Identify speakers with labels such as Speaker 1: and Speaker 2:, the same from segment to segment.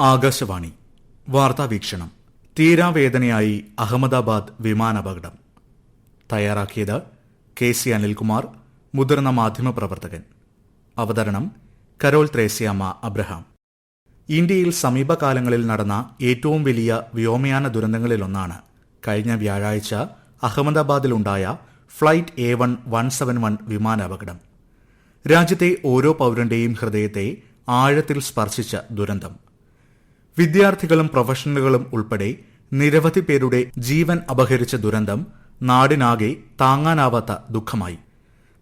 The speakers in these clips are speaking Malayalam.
Speaker 1: ആകാശവാണി വാർത്താവീക്ഷണം. തീരാവേദനയായി അഹമ്മദാബാദ് വിമാനാപകടം. തയ്യാറാക്കിയത് KC അനിൽകുമാർ, മുതിർന്ന മാധ്യമപ്രവർത്തകൻ. അവതരണം കരോൾ ത്രേസ്യാമ്മ അബ്രഹാം. ഇന്ത്യയിൽ സമീപകാലങ്ങളിൽ നടന്ന ഏറ്റവും വലിയ വ്യോമയാന ദുരന്തങ്ങളിലൊന്നാണ് കഴിഞ്ഞ വ്യാഴാഴ്ച അഹമ്മദാബാദിലുണ്ടായ ഫ്ലൈറ്റ് A171 വിമാനാപകടം. രാജ്യത്തെ ഓരോ പൌരന്റെയും ഹൃദയത്തെ ആഴത്തിൽ സ്പർശിച്ച ദുരന്തം. വിദ്യാർത്ഥികളും പ്രൊഫഷണലുകളും ഉൾപ്പെടെ നിരവധി പേരുടെ ജീവൻ അപഹരിച്ച ദുരന്തം നാടിനാകെ താങ്ങാനാവാത്ത ദുഃഖമായി.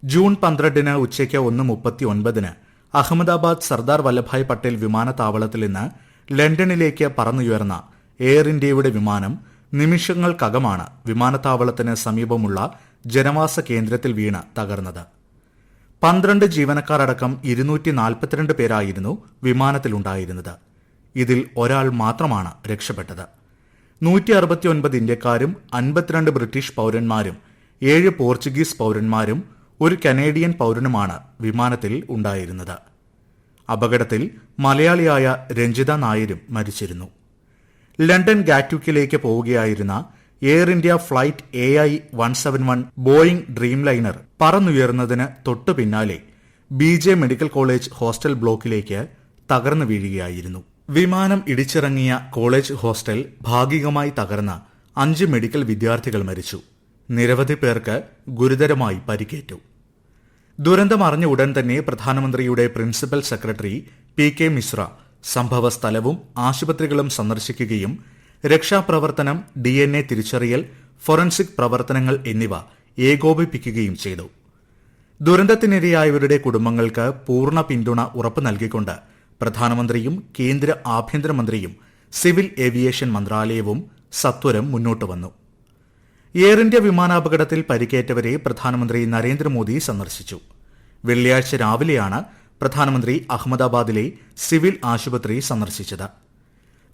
Speaker 1: ജൂൺ 12 ഉച്ചയ്ക്ക് 1:39 അഹമ്മദാബാദ് സർദാർ വല്ലഭായ് പട്ടേൽ വിമാനത്താവളത്തിൽ നിന്ന് ലണ്ടനിലേക്ക് പറന്നുയർന്ന എയർ ഇന്ത്യയുടെ വിമാനം നിമിഷങ്ങൾക്കകമാണ് വിമാനത്താവളത്തിന് സമീപമുള്ള ജനവാസ കേന്ദ്രത്തിൽ വീണ് തകർന്നത്. 12 ജീവനക്കാരടക്കം 242 പേരായിരുന്നു വിമാനത്തിലുണ്ടായിരുന്നത്. ഇതിൽ ഒരാൾ മാത്രമാണ് രക്ഷപ്പെട്ടത്. 169 ഇന്ത്യക്കാരും 52 ബ്രിട്ടീഷ് പൌരന്മാരും 7 പോർച്ചുഗീസ് പൌരന്മാരും ഒരു കനേഡിയൻ പൌരനുമാണ് വിമാനത്തിൽ ഉണ്ടായിരുന്നത്. അപകടത്തിൽ മലയാളിയായ രഞ്ജിത നായരും മരിച്ചിരുന്നു. ലണ്ടൻ ഗാറ്റ്വിക്കിലേക്ക് പോവുകയായിരുന്ന Air India flight AI-171 Boeing Dreamliner പറന്നുയർന്നതിന് തൊട്ടു പിന്നാലെ BJ മെഡിക്കൽ കോളേജ് ഹോസ്റ്റൽ ബ്ലോക്കിലേക്ക് തകർന്നു വീഴുകയായിരുന്നു. വിമാനം ഇടിച്ചിറങ്ങിയ കോളേജ് ഹോസ്റ്റൽ ഭാഗികമായി തകർന്ന 5 മെഡിക്കൽ വിദ്യാർത്ഥികൾ മരിച്ചു. നിരവധി പേർക്ക് ഗുരുതരമായി പരിക്കേറ്റു. ദുരന്തം അറിഞ്ഞ ഉടൻ തന്നെ പ്രധാനമന്ത്രിയുടെ പ്രിൻസിപ്പൽ സെക്രട്ടറി PK മിശ്ര സംഭവ സ്ഥലവും ആശുപത്രികളും സന്ദർശിക്കുകയും രക്ഷാപ്രവർത്തനം, DNA തിരിച്ചറിയൽ, ഫോറൻസിക് പ്രവർത്തനങ്ങൾ എന്നിവ ഏകോപിപ്പിക്കുകയും ചെയ്തു. ദുരന്തത്തിനിരയായവരുടെ കുടുംബങ്ങൾക്ക് പൂർണ്ണ പിന്തുണ ഉറപ്പു നൽകിക്കൊണ്ട് പ്രധാനമന്ത്രിയും കേന്ദ്ര ആഭ്യന്തരമന്ത്രിയും സിവിൽ ഏവിയേഷൻ മന്ത്രാലയവും സത്വരം മുന്നോട്ട് വന്നു. എയർ ഇന്ത്യ വിമാനാപകടത്തിൽ പരിക്കേറ്റവരെ പ്രധാനമന്ത്രി നരേന്ദ്രമോദി സന്ദർശിച്ചു. വെള്ളിയാഴ്ച രാവിലെയാണ് പ്രധാനമന്ത്രി അഹമ്മദാബാദിലെ സിവിൽ ആശുപത്രി സന്ദർശിച്ചത്.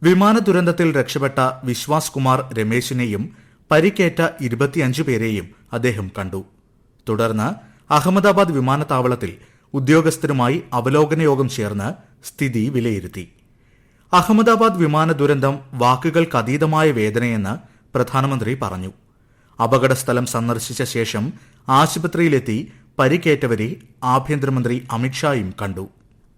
Speaker 1: വിമാന ദുരന്തത്തിൽ രക്ഷപ്പെട്ട വിശ്വാസ് കുമാർ രമേശിനെയും പരിക്കേറ്റ 25 പേരെയും അദ്ദേഹം കണ്ടു. തുടർന്ന് അഹമ്മദാബാദ് വിമാനത്താവളത്തിൽ ഉദ്യോഗസ്ഥരുമായി അവലോകന യോഗം ചേർന്ന് സ്ഥിതി വിലയിരുത്തി. അഹമ്മദാബാദ് വിമാന ദുരന്തം വാക്കുകൾക്കതീതമായ വേദനയെന്ന് പ്രധാനമന്ത്രി പറഞ്ഞു. അപകടസ്ഥലം സന്ദർശിച്ച ശേഷം ആശുപത്രിയിലെത്തി പരിക്കേറ്റവരെ ആഭ്യന്തരമന്ത്രി അമിത്ഷായും കണ്ടു.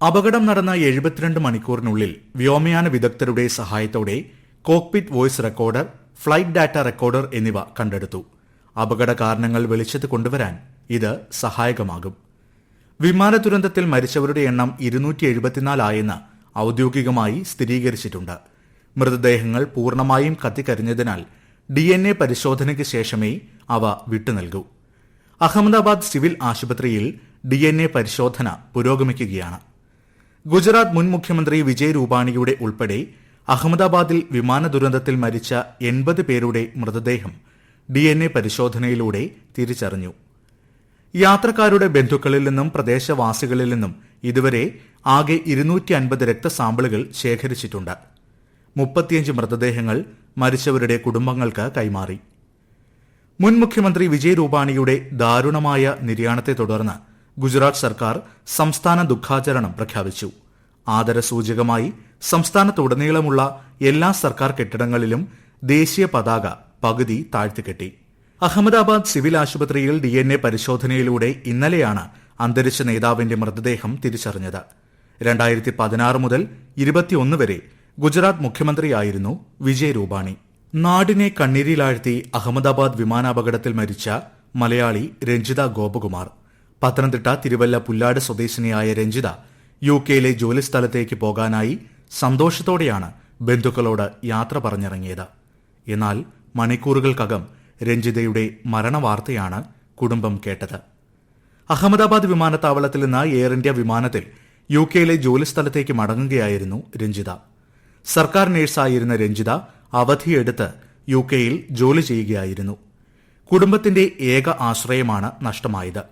Speaker 1: അപകടം നടന്ന 72 മണിക്കൂറിനുള്ളിൽ വ്യോമയാന വിദഗ്ധരുടെ സഹായത്തോടെ cockpit voice recorder, flight data recorder എന്നിവ കണ്ടെടുത്തു. അപകട കാരണങ്ങൾ വെളിച്ചത്ത് കൊണ്ടുവരാൻ ഇത് സഹായകമാകും. വിമാന ദുരന്തത്തിൽ മരിച്ചവരുടെ എണ്ണം 274 ആയെന്ന് ഔദ്യോഗികമായി സ്ഥിരീകരിച്ചിട്ടുണ്ട്. മൃതദേഹങ്ങൾ പൂർണ്ണമായും കത്തിക്കരിഞ്ഞതിനാൽ DNA പരിശോധനയ്ക്ക് ശേഷമേ അവ വിട്ടുനൽകൂ. അഹമ്മദാബാദ് സിവിൽ ആശുപത്രിയിൽ DNA പരിശോധന പുരോഗമിക്കുകയാണ്. ഗുജറാത്ത് മുൻ മുഖ്യമന്ത്രി വിജയ് രൂപാണിയുടെ ഉൾപ്പെടെ അഹമ്മദാബാദിൽ വിമാന ദുരന്തത്തിൽ മരിച്ച 80 പേരുടെ മൃതദേഹം DNA പരിശോധനയിലൂടെ തിരിച്ചറിഞ്ഞു. യാത്രക്കാരുടെ ബന്ധുക്കളിൽ നിന്നും പ്രദേശവാസികളിൽ നിന്നും ഇതുവരെ ആകെ 250 രക്തസാമ്പിളുകൾ ശേഖരിച്ചിട്ടുണ്ട്. 35 മൃതദേഹങ്ങൾ മരിച്ചവരുടെ കുടുംബങ്ങൾക്ക് കൈമാറി. മുൻ മുഖ്യമന്ത്രി വിജയ് രൂപാണിയുടെ ദാരുണമായ നിര്യാണത്തെ തുടർന്ന് ഗുജറാത്ത് സർക്കാർ സംസ്ഥാന ദുഃഖാചരണം പ്രഖ്യാപിച്ചു. ആദരസൂചകമായി സംസ്ഥാനത്തുടനീളമുള്ള എല്ലാ സർക്കാർ കെട്ടിടങ്ങളിലും ദേശീയ പതാക പകുതി താഴ്ത്തിക്കെട്ടി. അഹമ്മദാബാദ് സിവിൽ ആശുപത്രിയിൽ DNA പരിശോധനയിലൂടെ ഇന്നലെയാണ് അന്തരിച്ച നേതാവിന്റെ മൃതദേഹം തിരിച്ചറിഞ്ഞത്. 2016 മുതൽ 21 വരെ ഗുജറാത്ത് മുഖ്യമന്ത്രിയായിരുന്നു വിജയ് രൂപാണി. നാടിനെ കണ്ണീരിലാഴ്ത്തി അഹമ്മദാബാദ് വിമാനാപകടത്തിൽ മരിച്ച മലയാളി രഞ്ജിത ഗോപകുമാർ. പത്തനംതിട്ട തിരുവല്ല പുല്ലാട് സ്വദേശിനിയായ രഞ്ജിത UK ജോലിസ്ഥലത്തേക്ക് പോകാനായി സന്തോഷത്തോടെയാണ് ബന്ധുക്കളോട് യാത്ര പറഞ്ഞിറങ്ങിയത്. എന്നാൽ മണിക്കൂറുകൾക്കകം രഞ്ജിതയുടെ മരണവാർത്തയാണ് കുടുംബം കേട്ടത്. അഹമ്മദാബാദ് വിമാനത്താവളത്തിൽ നിന്ന് എയർ ഇന്ത്യ വിമാനത്തിൽ UK ജോലിസ്ഥലത്തേക്ക് മടങ്ങുകയായിരുന്നു രഞ്ജിത. സർക്കാർ നഴ്സായിരുന്ന രഞ്ജിത അവധിയെടുത്ത് UK ജോലി ചെയ്യുകയായിരുന്നു. കുടുംബത്തിന്റെ ഏക ആശ്രയമാണ് നഷ്ടമായത്.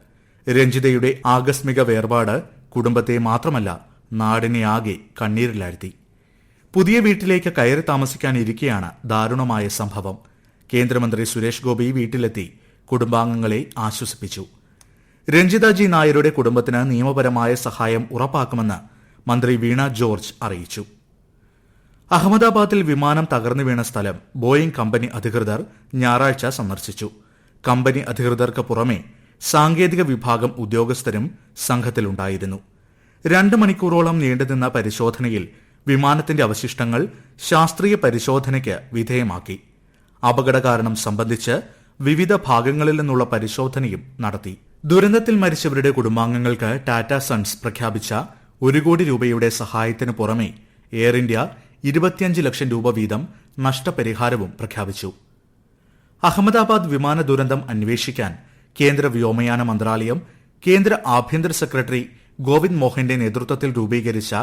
Speaker 1: രഞ്ജിതയുടെ ആകസ്മിക വേർപാട് കുടുംബത്തെ മാത്രമല്ല നാടിനെ ആകെ കണ്ണീരിലാഴ്ത്തി. പുതിയ വീട്ടിലേക്ക് കയറി താമസിക്കാനിരിക്കെയാണ് ദാരുണമായ സംഭവം. കേന്ദ്രമന്ത്രി സുരേഷ് ഗോപി വീട്ടിലെത്തി കുടുംബാംഗങ്ങളെ ആശ്വസിപ്പിച്ചു. രഞ്ജിത ജി നായരുടെ കുടുംബത്തിന് നിയമപരമായ സഹായം ഉറപ്പാക്കുമെന്ന് മന്ത്രി വീണ ജോർജ് അറിയിച്ചു. അഹമ്മദാബാദിൽ വിമാനം തകർന്നു വീണ സ്ഥലം ബോയിംഗ് കമ്പനി അധികൃതർ ഞായറാഴ്ച സന്ദർശിച്ചു. കമ്പനി അധികൃതർക്ക് പുറമെ സാങ്കേതിക വിഭാഗം ഉദ്യോഗസ്ഥരും സംഘത്തിലുണ്ടായിരുന്നു. 2 മണിക്കൂറോളം നീണ്ടുനിന്ന പരിശോധനയിൽ വിമാനത്തിന്റെ അവശിഷ്ടങ്ങൾ ശാസ്ത്രീയ പരിശോധനയ്ക്ക് വിധേയമാക്കി. അപകട കാരണം സംബന്ധിച്ച് വിവിധ ഭാഗങ്ങളിൽ നിന്നുള്ള പരിശോധനയും നടത്തി. ദുരന്തത്തിൽ മരിച്ചവരുടെ കുടുംബാംഗങ്ങൾക്ക് ടാറ്റ സൺസ് പ്രഖ്യാപിച്ച 1 കോടി രൂപയുടെ സഹായത്തിന് പുറമെ എയർ ഇന്ത്യ 25 ലക്ഷം രൂപ വീതം നഷ്ടപരിഹാരവും പ്രഖ്യാപിച്ചു. അഹമ്മദാബാദ് വിമാന ദുരന്തം അന്വേഷിക്കാൻ കേന്ദ്ര വ്യോമയാന മന്ത്രാലയം കേന്ദ്ര ആഭ്യന്തര സെക്രട്ടറി ഗോവിന്ദ് മോഹന്റെ നേതൃത്വത്തിൽ രൂപീകരിച്ച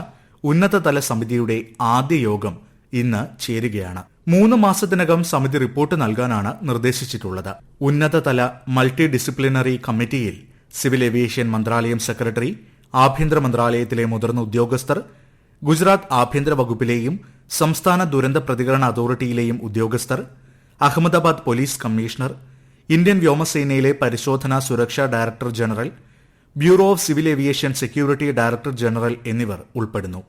Speaker 1: ഉന്നതതല സമിതിയുടെ ആദ്യ യോഗം ഇന്ന് ചേരുകയാണ്. 3 മാസത്തിനകം സമിതി റിപ്പോർട്ട് നൽകാനാണ് നിർദ്ദേശിച്ചിട്ടുള്ളത്. ഉന്നതതല മൾട്ടി ഡിസിപ്ലിനറി കമ്മിറ്റിയിൽ സിവിൽ ഏവിയേഷൻ മന്ത്രാലയം സെക്രട്ടറി, ആഭ്യന്തര മന്ത്രാലയത്തിലെ മുതിർന്ന ഉദ്യോഗസ്ഥർ, ഗുജറാത്ത് ആഭ്യന്തര വകുപ്പിലെയും സംസ്ഥാന ദുരന്ത പ്രതികരണ അതോറിറ്റിയിലെയും ഉദ്യോഗസ്ഥർ, അഹമ്മദാബാദ് പോലീസ് കമ്മീഷണർ, ഇന്ത്യൻ വ്യോമസേനയിലെ പരിശോധനാ സുരക്ഷാ director general, bureau of civil aviation security director general എന്നിവർ ഉൾപ്പെടുന്നു.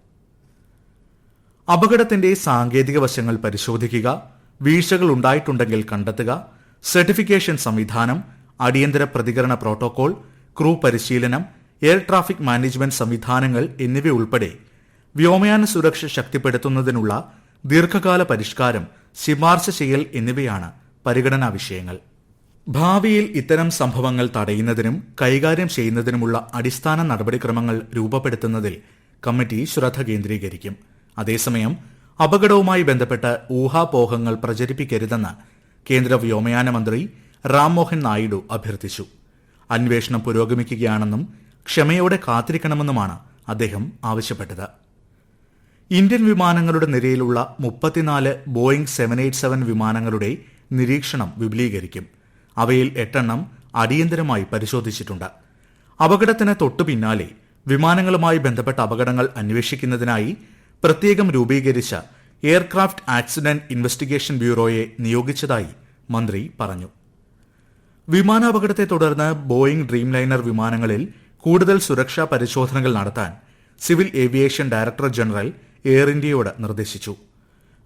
Speaker 1: അപകടത്തിന്റെ സാങ്കേതിക വശങ്ങൾ പരിശോധിക്കുക, വീഴ്ചകൾ ഉണ്ടായിട്ടുണ്ടെങ്കിൽ കണ്ടെത്തുക, സർട്ടിഫിക്കേഷൻ സംവിധാനം, അടിയന്തര പ്രതികരണ പ്രോട്ടോകോൾ, ക്രൂ പരിശീലനം, എയർ ട്രാഫിക് മാനേജ്മെന്റ് സംവിധാനങ്ങൾ എന്നിവയുൾപ്പെടെ വ്യോമയാന സുരക്ഷ ശക്തിപ്പെടുത്തുന്നതിനുള്ള ദീർഘകാല പരിഷ്കാരം, ശുപാർശ ചെയ്യൽ എന്നിവയാണ് പരിഗണനാ വിഷയങ്ങൾ. ഭാവിയിൽ ഇത്തരം സംഭവങ്ങൾ തടയുന്നതിനും കൈകാര്യം ചെയ്യുന്നതിനുമുള്ള അടിസ്ഥാന നടപടിക്രമങ്ങൾ രൂപപ്പെടുത്തുന്നതിൽ കമ്മിറ്റി ശ്രദ്ധ കേന്ദ്രീകരിക്കും. അതേസമയം അപകടവുമായി ബന്ധപ്പെട്ട് ഊഹാപോഹങ്ങൾ പ്രചരിപ്പിക്കരുതെന്ന് കേന്ദ്ര വ്യോമയാന മന്ത്രി റാംമോഹൻ നായിഡു അഭ്യർത്ഥിച്ചു. അന്വേഷണം പുരോഗമിക്കുകയാണെന്നും ക്ഷമയോടെ കാത്തിരിക്കണമെന്നുമാണ് അദ്ദേഹം ആവശ്യപ്പെട്ടത്. ഇന്ത്യൻ വിമാനങ്ങളുടെ നിരയിലുള്ള 34 ബോയിംഗ് 787 വിമാനങ്ങളുടെ നിരീക്ഷണം വിപുലീകരിക്കും. അവയിൽ 8 എണ്ണം അടിയന്തരമായി പരിശോധിച്ചിട്ടുണ്ട്. അപകടത്തിന് തൊട്ടു പിന്നാലെ വിമാനങ്ങളുമായി ബന്ധപ്പെട്ട അപകടങ്ങൾ അന്വേഷിക്കുന്നതിനായി പ്രത്യേകം രൂപീകരിച്ച എയർക്രാഫ്റ്റ് ആക്സിഡന്റ് ഇൻവെസ്റ്റിഗേഷൻ ബ്യൂറോയെ നിയോഗിച്ചതായി മന്ത്രി പറഞ്ഞു. വിമാനാപകടത്തെ തുടർന്ന് ബോയിംഗ് ഡ്രീംലൈനർ വിമാനങ്ങളിൽ കൂടുതൽ സുരക്ഷാ പരിശോധനകൾ നടത്താൻ civil aviation director general air ഇന്ത്യയോട് നിർദ്ദേശിച്ചു.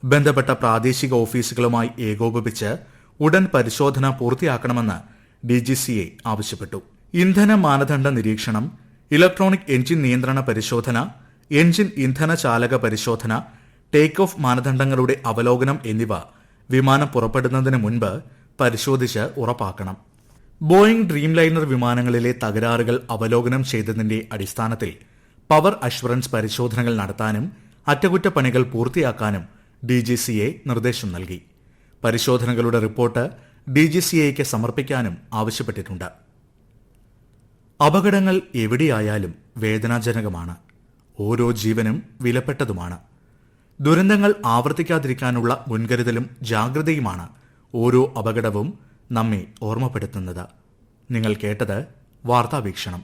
Speaker 1: ബന്ധപ്പെട്ട പ്രാദേശിക ഓഫീസുകളുമായി ഏകോപിപ്പിച്ച് ഉടൻ പരിശോധന പൂർത്തിയാക്കണമെന്ന് ഡിജിസിഎ ആവശ്യപ്പെട്ടു. ഇന്ധന മാനദണ്ഡ നിരീക്ഷണം, ഇലക്ട്രോണിക് എഞ്ചിൻ നിയന്ത്രണ പരിശോധന, എഞ്ചിൻ ഇന്ധന ചാലക പരിശോധന, ടേക്ക് ഓഫ് മാനദണ്ഡങ്ങളുടെ അവലോകനം എന്നിവ വിമാനം പുറപ്പെടുന്നതിന് മുൻപ് പരിശോധിച്ച് ഉറപ്പാക്കണം. ബോയിംഗ് ഡ്രീംലൈനർ വിമാനങ്ങളിലെ തകരാറുകൾ അവലോകനം ചെയ്തതിന്റെ അടിസ്ഥാനത്തിൽ പവർ അഷ്വറൻസ് പരിശോധനകൾ നടത്താനും അറ്റകുറ്റപ്പണികൾ പൂർത്തിയാക്കാനും ഡിജിസിഎ നിർദ്ദേശം നൽകി. പരിശോധനകളുടെ റിപ്പോർട്ട് ഡിജിസിഎയ്ക്ക് സമർപ്പിക്കാനും ആവശ്യപ്പെട്ടിട്ടുണ്ട്. അപകടങ്ങൾ എവിടെയായാലും വേദനാജനകമാണ്. ഓരോ ജീവനും വിലപ്പെട്ടതുമാണ്. ദുരന്തങ്ങൾ ആവർത്തിക്കാതിരിക്കാനുള്ള മുൻകരുതലും ജാഗ്രതയുമാണ് ഓരോ അപകടവും നമ്മെ ഓർമ്മപ്പെടുത്തുന്നത്. നിങ്ങൾ കേട്ടത് വാർത്താവീക്ഷണം.